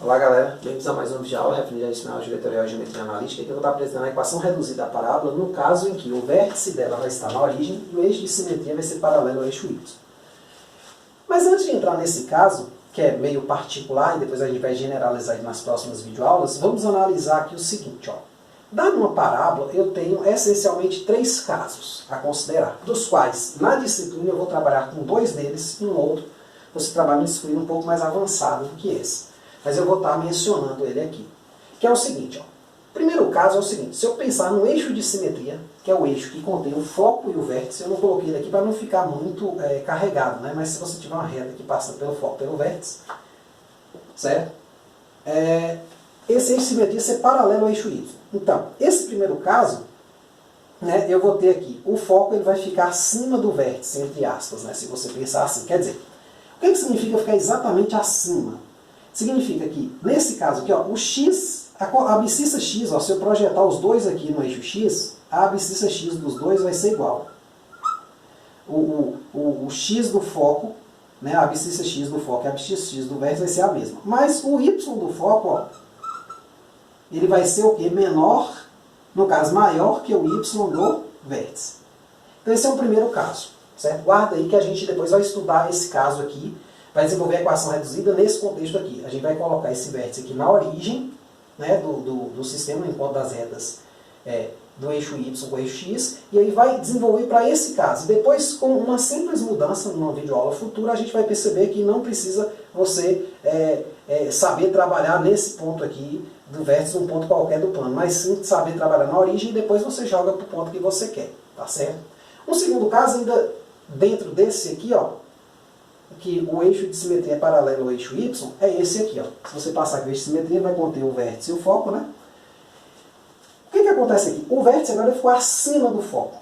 Olá galera, bem-vindos a mais um vídeo de aula, referente adicional diretorial e geometria analítica. Aqui eu vou estar apresentando a equação reduzida da parábola, no caso em que o vértice dela vai estar na origem e o eixo de simetria vai ser paralelo ao eixo Y. Mas antes de entrar nesse caso, que é meio particular e depois a gente vai generalizar nas próximas videoaulas, vamos analisar aqui o seguinte, ó. Dada uma parábola, eu tenho essencialmente 3 casos a considerar, dos quais na disciplina eu vou trabalhar com 2 deles e um outro você trabalha em disciplina um pouco mais avançada do que esse. Mas eu vou estar mencionando ele aqui. Que é o seguinte, ó. O primeiro caso é o seguinte, se eu pensar no eixo de simetria, que é o eixo que contém o foco e o vértice, eu não coloquei ele aqui para não ficar muito carregado, né? Mas se você tiver uma reta que passa pelo foco e pelo vértice, certo? Esse eixo de simetria ser paralelo ao eixo Y. Então, esse primeiro caso, né, eu vou ter aqui, o foco ele vai ficar acima do vértice, entre aspas, né? Se você pensar assim. Quer dizer, o que significa ficar exatamente acima? Significa que, nesse caso aqui, ó, o x, a abscissa x, ó, se eu projetar os dois aqui no eixo x, a abscissa x dos dois vai ser igual. O x do foco, né, a abscissa x do foco e a abscissa x do vértice vai ser a mesma. Mas o y do foco, ó, ele vai ser o quê? Menor, no caso maior que o y do vértice. Então esse é o primeiro caso, certo? Guarda aí que a gente depois vai estudar esse caso aqui, vai desenvolver a equação reduzida nesse contexto aqui. A gente vai colocar esse vértice aqui na origem, né, do sistema, no encontro das retas do eixo Y com o eixo X, e aí vai desenvolver para esse caso. Depois, com uma simples mudança, numa videoaula futura, a gente vai perceber que não precisa você saber trabalhar nesse ponto aqui do vértice, um ponto qualquer do plano, mas sim saber trabalhar na origem e depois você joga para o ponto que você quer, tá certo? Um segundo caso, ainda dentro desse aqui, ó, que o eixo de simetria é paralelo ao eixo Y, é esse aqui, ó. Se você passar aqui o eixo de simetria, vai conter o vértice e o foco, né? O que acontece aqui? O vértice agora ficou acima do foco.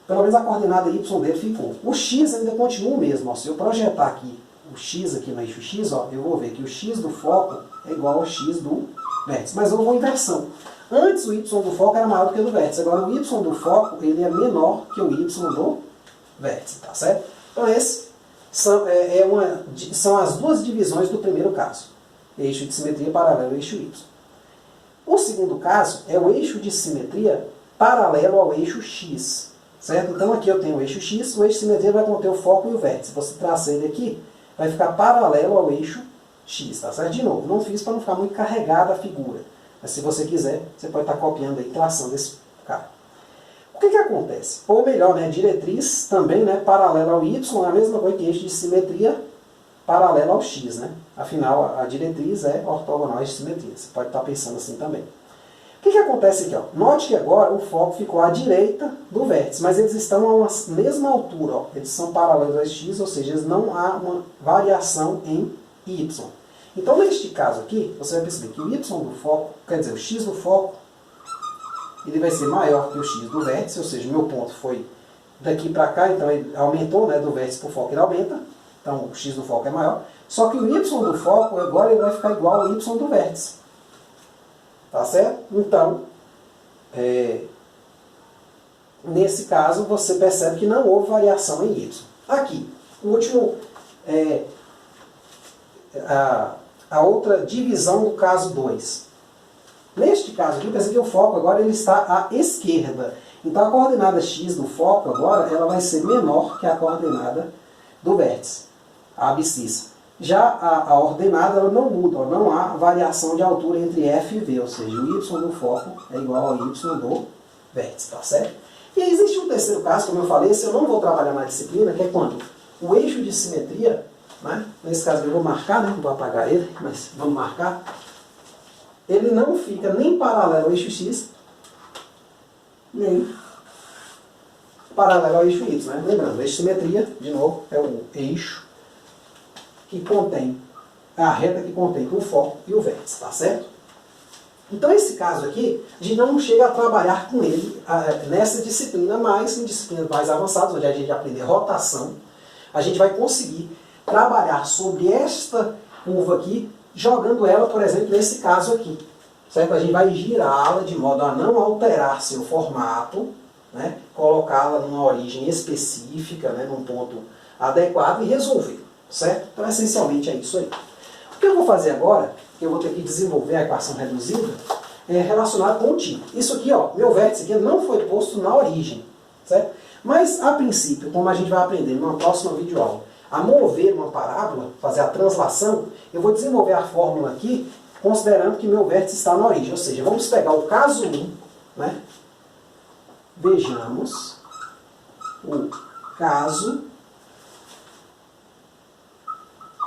Pelo menos a coordenada Y dele ficou. O X ainda continua o mesmo, ó. Se eu projetar aqui o X aqui no eixo X, ó, eu vou ver que o X do foco é igual ao X do vértice. Mas houve uma inversão. Antes o Y do foco era maior do que o do vértice. Agora o Y do foco ele é menor que o Y do vértice, tá certo? Então esse são as duas divisões do primeiro caso. Eixo de simetria paralelo ao eixo Y. O segundo caso é o eixo de simetria paralelo ao eixo X. Certo? Então aqui eu tenho o eixo X, o eixo de simetria vai conter o foco e o vértice. Se você traçar ele aqui, vai ficar paralelo ao eixo X. Tá certo? De novo, não fiz para não ficar muito carregada a figura. Mas se você quiser, você pode estar copiando aí, traçando esse cara. O que acontece? Ou melhor, né, diretriz também, né, paralela ao Y, é a mesma coisa que eixo de simetria paralela ao X, né? Afinal, a diretriz é ortogonal à simetria. Você pode estar pensando assim também. O que acontece aqui? Ó? Note que agora o foco ficou à direita do vértice, mas eles estão a uma mesma altura. Ó. Eles são paralelos ao X, ou seja, não há uma variação em Y. Então, neste caso aqui, você vai perceber que o Y do foco, quer dizer, o X do foco, ele vai ser maior que o X do vértice, ou seja, o meu ponto foi daqui para cá, então ele aumentou, né, do vértice para o foco ele aumenta, então o X do foco é maior, só que o Y do foco agora ele vai ficar igual ao Y do vértice. Tá certo? Então, nesse caso você percebe que não houve variação em Y. Aqui, o último, a outra divisão do caso 2. Neste caso aqui, pensa que o foco agora ele está à esquerda. Então a coordenada x do foco agora ela vai ser menor que a coordenada do vértice, a abscissa. Já a ordenada ela não muda, ó, não há variação de altura entre f e v, ou seja, o y do foco é igual ao y do vértice, tá certo? E aí existe um terceiro caso, como eu falei, esse eu não vou trabalhar na disciplina, que é quando o eixo de simetria, né, nesse caso eu vou marcar, né, não vou apagar ele, mas vamos marcar, ele não fica nem paralelo ao eixo X, nem paralelo ao eixo Y. Né? Lembrando, o eixo de simetria, de novo, é o eixo que contém, a reta que contém o foco e o vértice, tá certo? Então esse caso aqui, a gente não chega a trabalhar com ele nessa disciplina, mas em disciplinas mais avançadas, onde a gente aprender rotação, a gente vai conseguir trabalhar sobre esta curva aqui, jogando ela, por exemplo, nesse caso aqui. Certo? A gente vai girá-la de modo a não alterar seu formato, né? Colocá-la numa origem específica, né? Num ponto adequado e resolver. Certo? Então, essencialmente, é isso aí. O que eu vou fazer agora, que eu vou ter que desenvolver a equação reduzida, é relacionado com o tipo. Isso aqui, ó, meu vértice aqui não foi posto na origem, certo? Mas, a princípio, como a gente vai aprender numa próxima videoaula, a mover uma parábola, fazer a translação, eu vou desenvolver a fórmula aqui, considerando que meu vértice está na origem. Ou seja, vamos pegar o caso 1, né? Vejamos o caso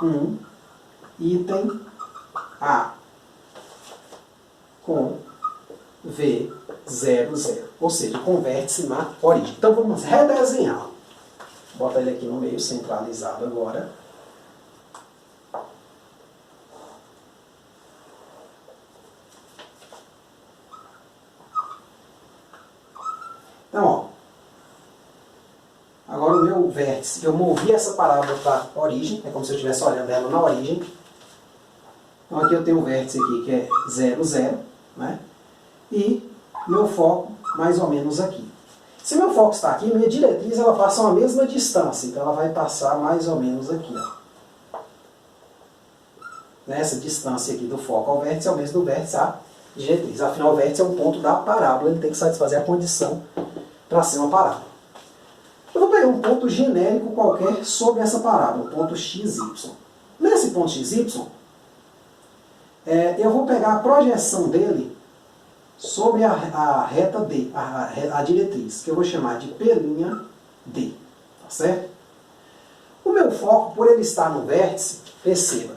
1, item A, com V00, ou seja, com vértice na origem. Então vamos redesenhar. Vou botar ele aqui no meio, centralizado agora. Então, ó, agora o meu vértice, eu movi essa parábola para a origem, é como se eu estivesse olhando ela na origem. Então aqui eu tenho um vértice aqui que é 0, 0, né? E meu foco mais ou menos aqui. Se meu foco está aqui, minha diretriz ela passa a mesma distância, então ela vai passar mais ou menos aqui, ó. Nessa distância aqui do foco ao vértice é o mesmo do vértice à diretriz. Afinal, o vértice é um ponto da parábola, ele tem que satisfazer a condição para ser uma parábola. Eu vou pegar um ponto genérico qualquer sobre essa parábola, ponto xy. Nesse ponto xy, eu vou pegar a projeção dele sobre a reta D, a diretriz, que eu vou chamar de P'D, tá certo? O meu foco, por ele estar no vértice, perceba,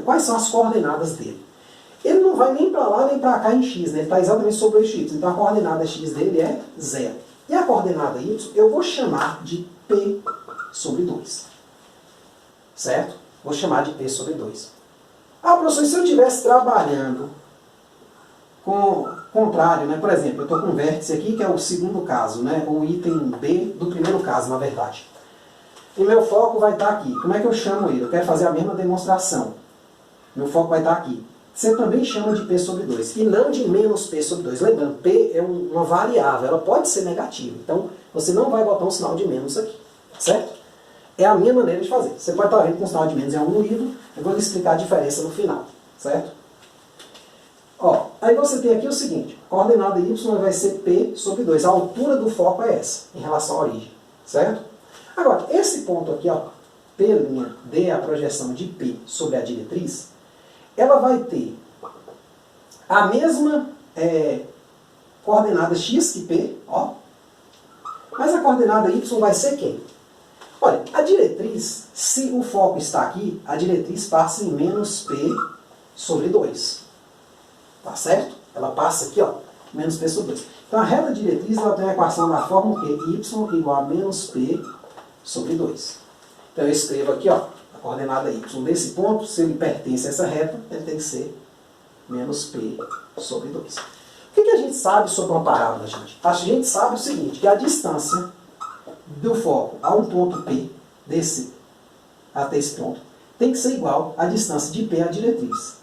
quais são as coordenadas dele. Ele não vai nem para lá nem para cá em x, né? Ele está exatamente sobre o eixo y, então a coordenada x dele é 0. E a coordenada y eu vou chamar de P sobre 2. Certo? Vou chamar de P sobre 2. Ah, professor, e se eu estivesse trabalhando com o contrário, né? Por exemplo, eu estou com um vértice aqui, que é o segundo caso, né? O item B do primeiro caso, na verdade. E meu foco vai estar aqui. Como é que eu chamo ele? Eu quero fazer a mesma demonstração. Meu foco vai estar aqui. Você também chama de P sobre 2, e não de menos P sobre 2. Lembrando, P é uma variável, ela pode ser negativa. Então, você não vai botar um sinal de menos aqui, certo? É a minha maneira de fazer. Você pode estar vendo com um sinal de menos em algum livro, eu vou lhe explicar a diferença no final, certo? Ó, aí você tem aqui o seguinte, a coordenada y vai ser P sobre 2. A altura do foco é essa, em relação à origem, certo? Agora, esse ponto aqui, ó, P'D, a projeção de P sobre a diretriz, ela vai ter a mesma coordenada x que P, ó, mas a coordenada y vai ser quem? Olha, a diretriz, se o foco está aqui, a diretriz passa em menos P sobre 2. Tá certo? Ela passa aqui, ó, menos P sobre 2. Então a reta diretriz ela tem a equação da forma que y igual a menos P sobre 2. Então eu escrevo aqui, ó, a coordenada y desse ponto, se ele pertence a essa reta, ele tem que ser menos P sobre 2. O que a gente sabe sobre uma parábola, gente? A gente sabe o seguinte, que a distância do foco a um ponto P, até esse ponto, tem que ser igual à distância de P à diretriz.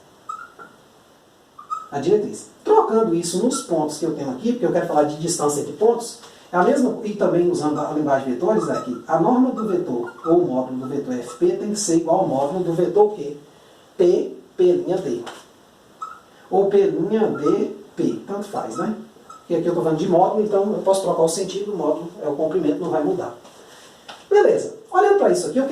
A diretriz. Trocando isso nos pontos que eu tenho aqui, porque eu quero falar de distância entre pontos, é a mesma, e também usando a linguagem de vetores, aqui, a norma do vetor, ou o módulo do vetor FP, tem que ser igual ao módulo do vetor Q, P, P'D. Ou P'D, P, tanto faz, né? E aqui eu estou falando de módulo, então eu posso trocar o sentido do módulo, o comprimento não vai mudar. Beleza, olhando para isso aqui, o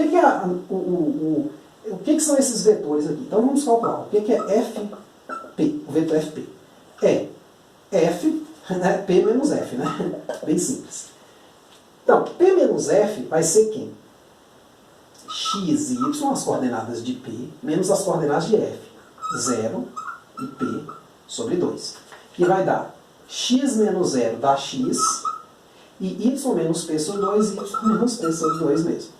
que são esses vetores aqui? Então vamos calcular, o que é FP, o vetor FP? É F, né, P menos F, né? Bem simples. Então, P menos F vai ser quem? X e Y, as coordenadas de P, menos as coordenadas de F. 0 e P sobre 2. Que vai dar x menos 0 dá x, e y menos P sobre 2, y menos P sobre 2 mesmo.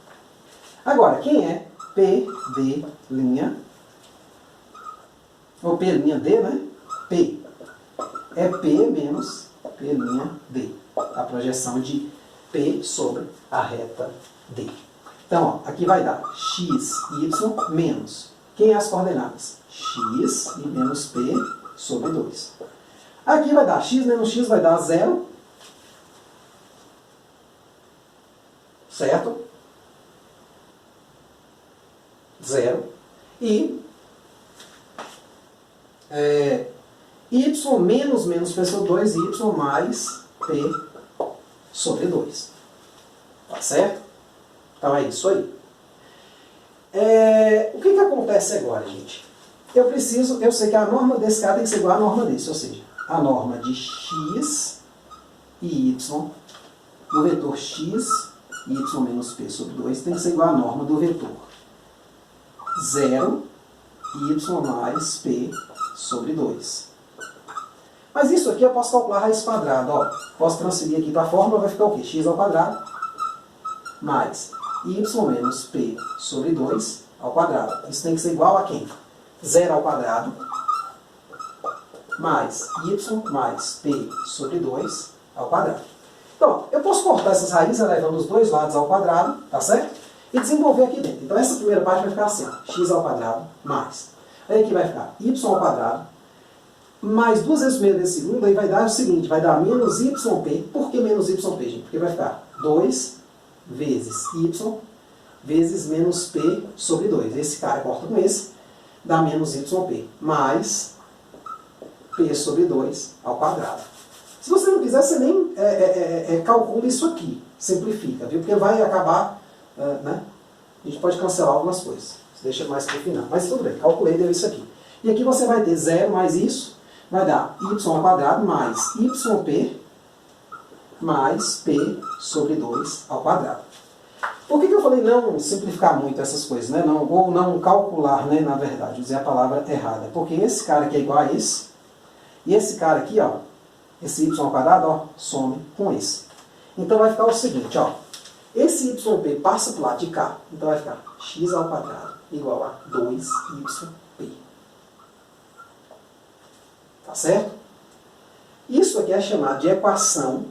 Agora, quem é PD', ou P' D, né? P. É P menos P'D, a projeção de P sobre a reta D. Então, ó, aqui vai dar x, y menos. Quem é as coordenadas? X e menos P sobre 2. Aqui vai dar x menos x, vai dar 0. Certo? 0. E y menos P sobre 2, y mais P sobre 2. Tá certo? Então é isso aí. O que acontece agora, gente? Eu sei que a norma desse cara tem que ser igual à norma desse, ou seja, a norma de x e y do vetor x, y menos P sobre 2, tem que ser igual à norma do vetor 0, y mais P sobre 2. Mas isso aqui eu posso calcular a raiz quadrada. Ó. Posso transferir aqui para a fórmula, vai ficar o quê? X ao quadrado mais y menos P sobre 2 ao quadrado. Isso tem que ser igual a quem? 0 ao quadrado mais y mais P sobre 2 ao quadrado. Então, eu posso cortar essas raízes elevando os dois lados ao quadrado, tá certo? E desenvolver aqui dentro. Então, essa primeira parte vai ficar assim, ó, x ao quadrado mais. Aí aqui vai ficar y ao quadrado mais 2 vezes o primeiro vezes o segundo, aí vai dar o seguinte, vai dar menos yp. Por que menos yp, gente? Porque vai ficar 2 vezes y vezes menos p sobre 2. Esse cara corta com esse, dá menos yp, mais p sobre 2 ao quadrado. Se você não quiser, você nem calcula isso aqui, simplifica, viu? Porque vai acabar, né? A gente pode cancelar algumas coisas, deixa mais para o final. Mas tudo bem, calculei, deu isso aqui. E aqui você vai ter 0 mais isso, vai dar y ao quadrado mais yp mais p sobre 2 ao quadrado. Por que eu falei não simplificar muito essas coisas, né? Ou não calcular, né, na verdade, usei a palavra errada. Porque esse cara aqui é igual a esse, e esse cara aqui, ó, esse y ao quadrado, ó, some com esse. Então vai ficar o seguinte, ó, esse yp passa para o lado de cá, então vai ficar x ao quadrado igual a 2yp. Tá certo? Isso aqui é chamado de equação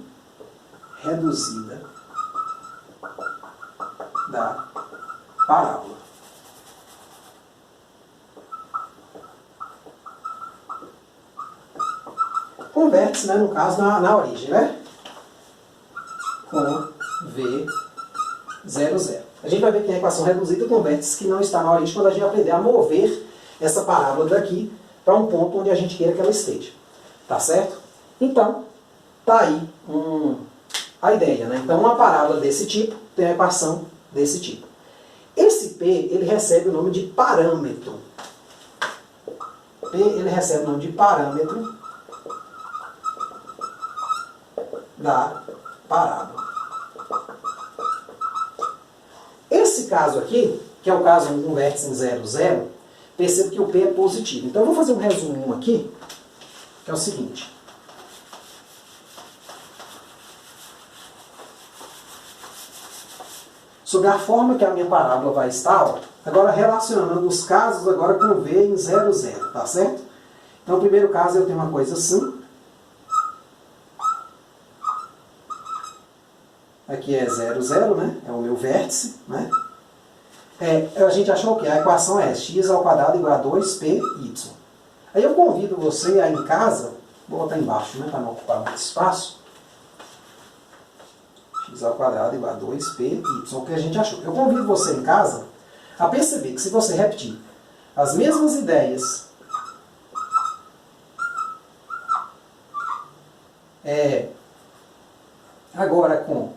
reduzida da parábola. Com vértice, né, no caso, na origem, né? Com V 0, 0. A gente vai ver que a equação reduzida com vértice que não está na origem quando a gente aprender a mover essa parábola daqui para um ponto onde a gente queira que ela esteja. Tá certo? Então, tá aí a ideia, né? Então, uma parábola desse tipo tem a equação desse tipo. Esse P, ele recebe o nome de parâmetro. P, ele recebe o nome de parâmetro da parábola. Esse caso aqui, que é o caso com vértice em 0, 0, perceba que o P é positivo. Então, eu vou fazer um resumo aqui, que é o seguinte. Sobre a forma que a minha parábola vai estar, ó, agora relacionando os casos agora com V em 0, 0, tá certo? Então, no primeiro caso, eu tenho uma coisa assim. Aqui é 0, 0, né? É o meu vértice, né? A gente achou que a equação é x ao quadrado igual a 2py. Aí eu convido você a, em casa, vou botar embaixo, né, para não ocupar muito espaço, x ao quadrado igual a 2py, o que a gente achou. Eu convido você em casa a perceber que se você repetir as mesmas ideias agora com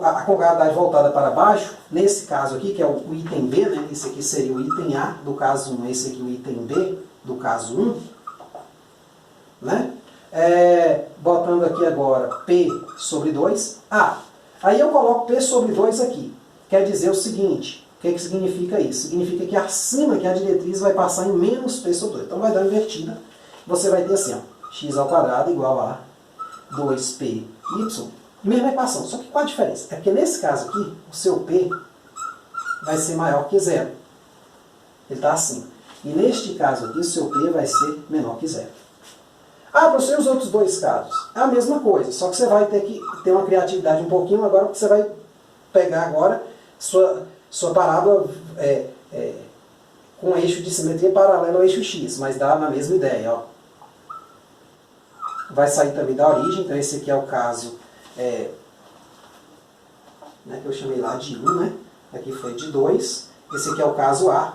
a concavidade voltada para baixo, nesse caso aqui, que é o item B, né? Esse aqui seria o item A do caso 1, esse aqui o item B do caso 1, né? Botando aqui agora P sobre 2. Aí eu coloco P sobre 2 aqui. Quer dizer o seguinte, o que significa isso? Significa que acima que a diretriz vai passar em menos P sobre 2. Então vai dar uma invertida. Você vai ter assim, ó, x ao quadrado igual a 2py. Mesma equação, só que qual a diferença? É porque nesse caso aqui, o seu P vai ser maior que 0. Ele está assim. E neste caso aqui, o seu P vai ser menor que 0. Para os outros dois casos, é a mesma coisa, só que você vai ter que ter uma criatividade um pouquinho agora, porque você vai pegar agora sua parábola com eixo de simetria paralelo ao eixo x, mas dá na mesma ideia, ó. Vai sair também da origem, então esse aqui é o caso né, que eu chamei lá de 1, né? aqui foi de 2, esse aqui é o caso A.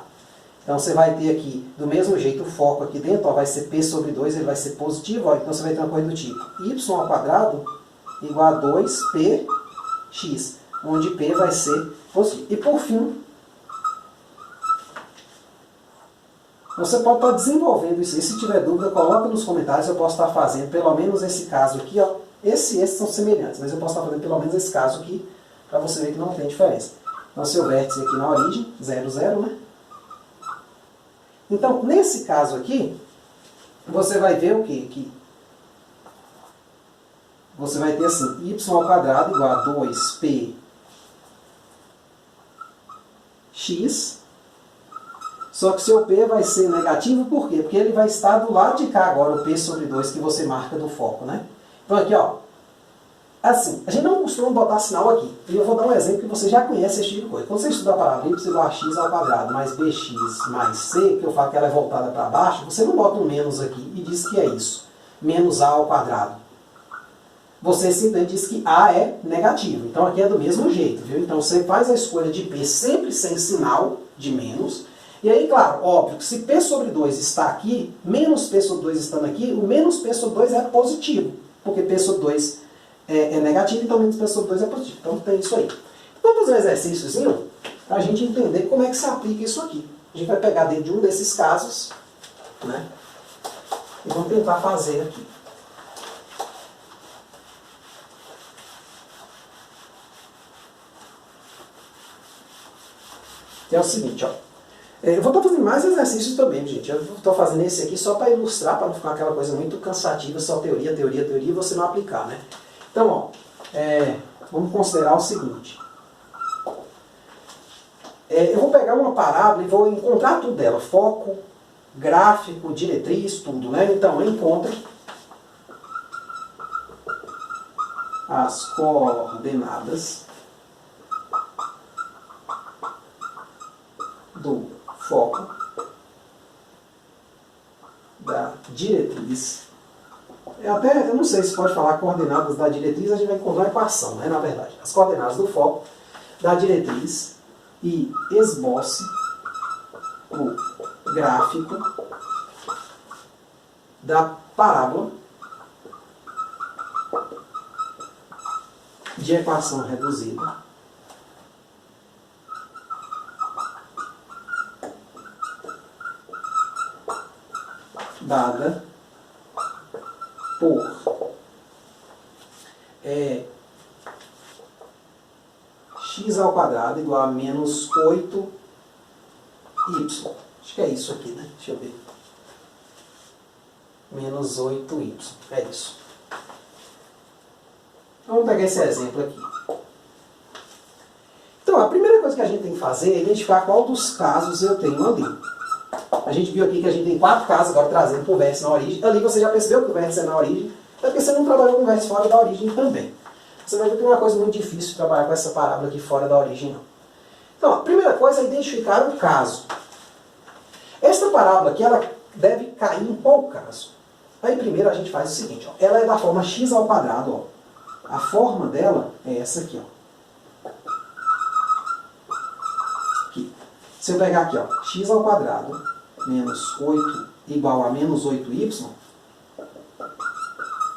Então você vai ter aqui, do mesmo jeito, o foco aqui dentro, ó, vai ser P sobre 2, ele vai ser positivo, ó, então você vai ter uma coisa do tipo y ao quadrado igual a 2px, onde P vai ser positivo. E por fim, você pode estar desenvolvendo isso. E se tiver dúvida, coloca nos comentários, eu posso estar fazendo pelo menos esse caso aqui, ó. Esses são semelhantes, mas eu posso estar fazendo pelo menos esse caso aqui, para você ver que não tem diferença. Então, seu vértice aqui na origem, 0, 0, né? Então, nesse caso aqui, você vai ver o quê? Que você vai ter assim, y ao quadrado igual a 2px, só que seu p vai ser negativo, por quê? Porque ele vai estar do lado de cá agora, o p sobre 2 que você marca do foco, né? Então aqui, ó, assim, a gente não costuma botar sinal aqui. E eu vou dar um exemplo que você já conhece esse tipo de coisa. Quando você estuda a palavra y igual a x ao quadrado mais bx mais c, que eu falo que ela é voltada para baixo, você não bota um menos aqui e diz que é isso. Menos a ao quadrado. Você simplesmente diz que a é negativo. Então aqui é do mesmo jeito, viu? Então você faz a escolha de p sempre sem sinal de menos. E aí, claro, óbvio que se p sobre 2 está aqui, menos p sobre 2 estando aqui, o menos p sobre 2 é positivo. Porque p sobre 2 é negativo, então menos p sobre 2 é positivo. Então tem isso aí. Vamos fazer um exercíciozinho para a gente entender como é que se aplica isso aqui. A gente vai pegar dentro de um desses casos, né? E vamos tentar fazer aqui. Que é o seguinte, ó. Eu vou estar fazendo mais exercícios também, gente. Eu estou fazendo esse aqui só para ilustrar, para não ficar aquela coisa muito cansativa, só teoria, teoria, teoria, e você não aplicar, né? Então, ó, vamos considerar o seguinte. Eu vou pegar uma parábola e vou encontrar tudo dela. Foco, gráfico, diretriz, tudo, né? Então, encontre as coordenadas do foco, da diretriz. Eu não sei se pode falar coordenadas da diretriz, a gente vai encontrar a equação, né, na verdade. As coordenadas do foco, da diretriz, e esboce o gráfico da parábola de equação reduzida dada por x ao quadrado igual a menos 8y. Acho que é isso aqui, né? Deixa eu ver. Menos 8y. É isso. Vamos pegar esse exemplo aqui. Então, a primeira coisa que a gente tem que fazer é identificar qual dos casos eu tenho ali. A gente viu aqui que a gente tem 4 casos, agora trazendo para o vértice na origem. Ali você já percebeu que o vértice é na origem, é porque você não trabalhou com o vértice fora da origem também. Você vai ver que não é uma coisa muito difícil trabalhar com essa parábola aqui fora da origem, não. Então, a primeira coisa é identificar o caso. Esta parábola aqui, ela deve cair em qual caso? Aí primeiro a gente faz o seguinte, ó. Ela é da forma x ao quadrado, ó. A forma dela é essa aqui, ó. Aqui. Se eu pegar aqui, ó, x ao quadrado menos 8 igual a menos 8y,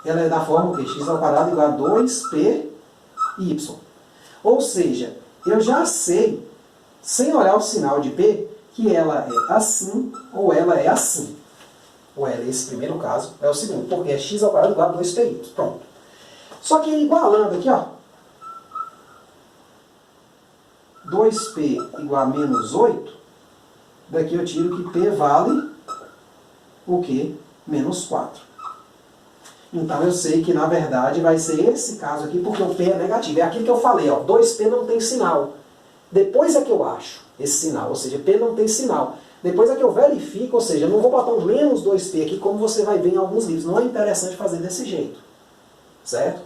ela é da forma que x ao quadrado igual a 2py. Ou seja, eu já sei, sem olhar o sinal de p, que ela é assim ou ela é assim. Ou ela, esse primeiro caso, é o segundo, porque é x ao quadrado igual a 2py. Pronto. Só que igualando aqui, ó, 2p igual a menos 8, daqui eu tiro que p vale o quê? Menos 4. Então eu sei que na verdade vai ser esse caso aqui, porque o p é negativo. É aquilo que eu falei, ó, 2p não tem sinal. Depois é que eu acho esse sinal, ou seja, p não tem sinal. Depois é que eu verifico, ou seja, eu não vou botar um menos 2p aqui, como você vai ver em alguns livros. Não é interessante fazer desse jeito. Certo?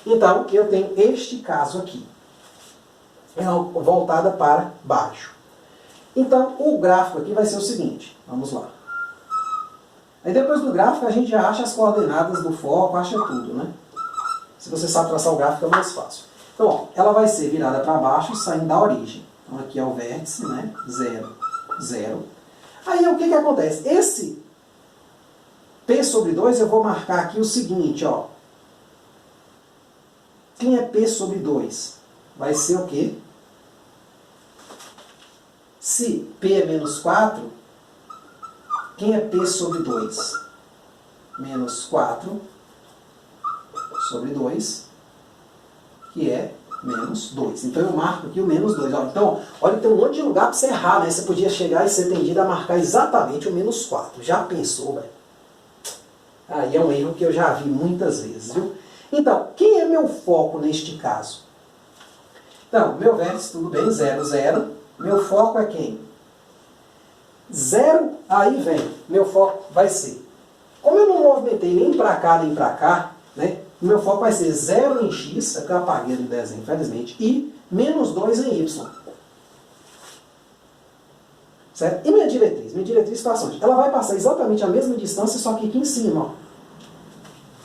Então, eu tenho este caso aqui. É voltada para baixo. Então, o gráfico aqui vai ser o seguinte. Vamos lá. Aí depois do gráfico, a gente já acha as coordenadas do foco, acha tudo, né? Se você sabe traçar o gráfico, é mais fácil. Então, ó, ela vai ser virada para baixo, saindo da origem. Então aqui é o vértice, né? 0, 0. Aí o que que acontece? Esse P sobre 2 eu vou marcar aqui o seguinte, ó. Quem é P sobre 2? Vai ser o quê? Se P é menos 4, quem é P sobre 2? Menos 4 sobre 2, que é menos 2. Então eu marco aqui o menos 2. Ó. Então, olha que tem um monte de lugar para você errar, né? Você podia chegar e ser tendido a marcar exatamente o menos 4. Já pensou, velho? Aí é um erro que eu já vi muitas vezes, viu? Então, quem é meu foco neste caso? Então, meu vértice, tudo bem, 0, 0. Meu foco é quem? 0, aí vem. Meu foco vai ser. Como eu não movimentei nem para cá, né? Meu foco vai ser 0 em x, é que eu apaguei no desenho, infelizmente, e menos 2 em y. Certo? E minha diretriz? Minha diretriz passa onde? Ela vai passar exatamente a mesma distância, só que aqui em cima, ó.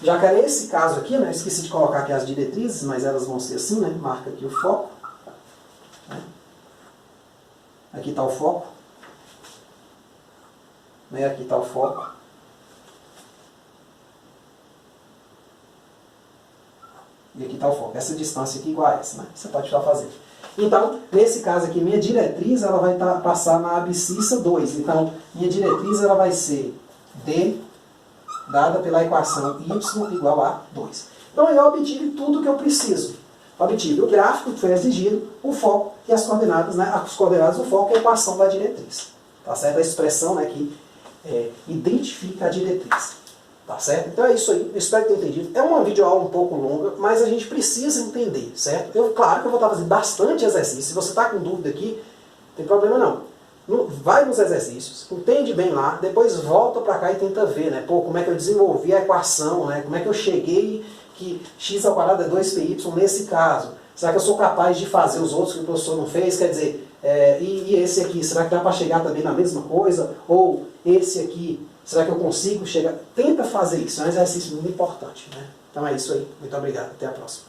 Já que era esse caso aqui, né? Esqueci de colocar aqui as diretrizes, mas elas vão ser assim, né? Marca aqui o foco. Né? Aqui está o foco. Né? Aqui está o foco. E aqui está o foco. Essa distância aqui igual a essa, né? Você pode estar fazendo. Então, nesse caso aqui, minha diretriz ela vai passar na abscissa 2. Então, minha diretriz ela vai ser D dada pela equação y igual a 2. Então, eu obtive tudo que eu preciso. Obtive o gráfico que foi exigido, o foco e as coordenadas, né? As coordenadas do foco e a equação da diretriz. Tá certo? A expressão, né, que identifica a diretriz. Tá certo? Então é isso aí, eu espero ter entendido. É uma videoaula um pouco longa, mas a gente precisa entender, certo? Claro que eu vou estar fazendo bastante exercício. Se você está com dúvida aqui, não tem problema não. Vai nos exercícios, entende bem lá, depois volta para cá e tenta ver, né? Pô, como é que eu desenvolvi a equação, né? Como é que eu cheguei que x ao quadrado é 2py nesse caso? Será que eu sou capaz de fazer os outros que o professor não fez? Quer dizer, e esse aqui, será que dá para chegar também na mesma coisa? Ou esse aqui, será que eu consigo chegar? Tenta fazer isso, é um exercício muito importante, né? Então é isso aí. Muito obrigado. Até a próxima.